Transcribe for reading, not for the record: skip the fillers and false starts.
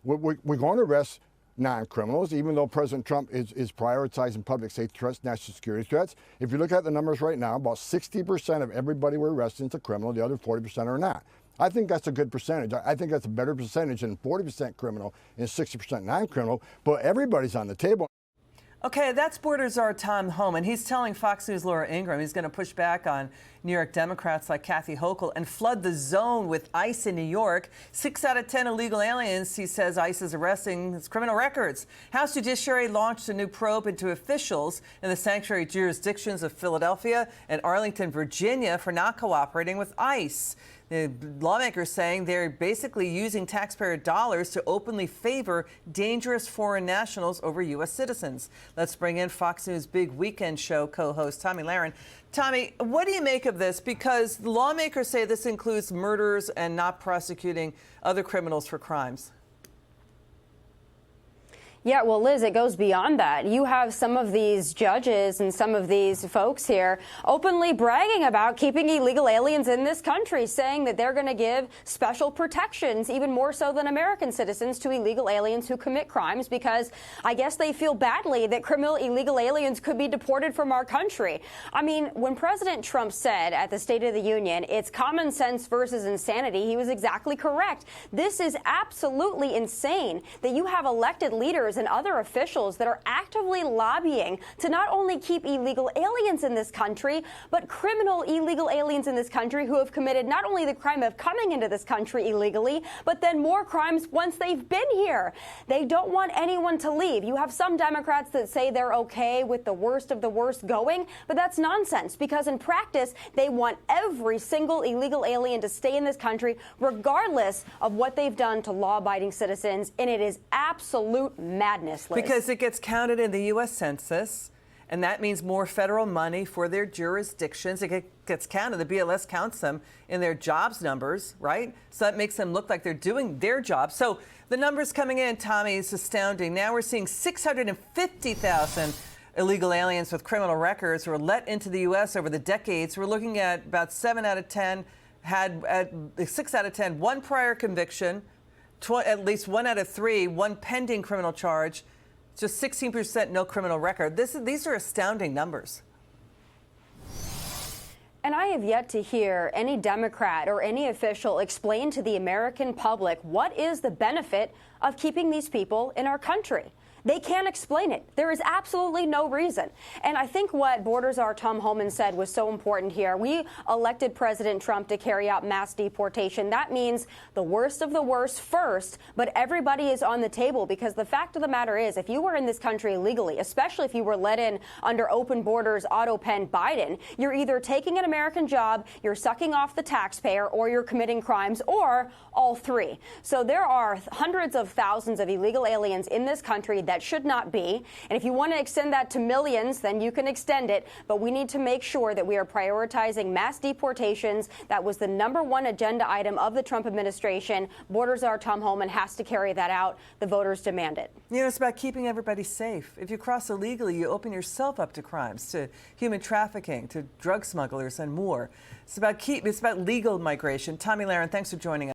We're going to arrest non-criminals, even though President Trump is prioritizing public safety threats, national security threats. If you look at the numbers right now, about 60% of everybody we're arresting is a criminal, the other 40% are not. I think that's a good percentage. I think that's a better percentage than 40% criminal and 60% non-criminal, but everybody's on the table. Okay, that's Border Czar Tom Homan. He's telling Fox News' Laura Ingraham he's going to push back on New York Democrats like Kathy Hochul and flood the zone with ICE in New York. 6 out of 10 illegal aliens, he says ICE is arresting, his criminal records. House Judiciary launched a new probe into officials in the sanctuary jurisdictions of Philadelphia and Arlington, Virginia for not cooperating with ICE. The lawmakers saying they're basically using taxpayer dollars to openly favor dangerous foreign nationals over U.S. citizens. Let's bring in Fox News Big Weekend Show co-host Tomi Lahren. Tomi, what do you make of this? Because the lawmakers say this includes murders and not prosecuting other criminals for crimes. Yeah, well, Liz, it goes beyond that. You have some of these judges and some of these folks here openly bragging about keeping illegal aliens in this country, saying that they're going to give special protections, even more so than American citizens, to illegal aliens who commit crimes, because I guess they feel badly that criminal illegal aliens could be deported from our country. I mean, when President Trump said at the State of the Union, it's common sense versus insanity, he was exactly correct. This is absolutely insane that you have elected leaders and other officials that are actively lobbying to not only keep illegal aliens in this country, but criminal illegal aliens in this country who have committed not only the crime of coming into this country illegally, but then more crimes once they've been here. They don't want anyone to leave. You have some Democrats that say they're okay with the worst of the worst going, but that's nonsense, because in practice, they want every single illegal alien to stay in this country, regardless of what they've done to law-abiding citizens, and it is absolute madness, Liz. Because it gets counted in the U.S. Census, and that means more federal money for their jurisdictions. It gets counted. The BLS counts them in their jobs numbers, right? So that makes them look like they're doing their job. So the numbers coming in, Tomi, is astounding. Now we're seeing 650,000 illegal aliens with criminal records were let into the U.S. over the decades. We're looking at about 7 out of 10 had 6 out of 10 one prior conviction. At least 1 out of 3, one pending criminal charge, just 16% no criminal record. These are astounding numbers. And I have yet to hear any Democrat or any official explain to the American public what is the benefit of keeping these people in our country. They can't explain it. There is absolutely no reason. And I think what Border Czar Tom Homan said was so important here. We elected President Trump to carry out mass deportation. That means the worst of the worst first, but everybody is on the table, because the fact of the matter is, if you were in this country illegally, especially if you were let in under open borders, auto pen Biden, you're either taking an American job, you're sucking off the taxpayer, or you're committing crimes, or all three. So there are hundreds of thousands of illegal aliens in this country that should not be. And if you want to extend that to millions, then you can extend it. But we need to make sure that we are prioritizing mass deportations. That was the #1 agenda item of the Trump administration. Border Czar Tom Homan has to carry that out. The voters demand it. You know, it's about keeping everybody safe. If you cross illegally, you open yourself up to crimes, to human trafficking, to drug smugglers, and more. It's about legal migration. Tomi Lahren, thanks for joining us.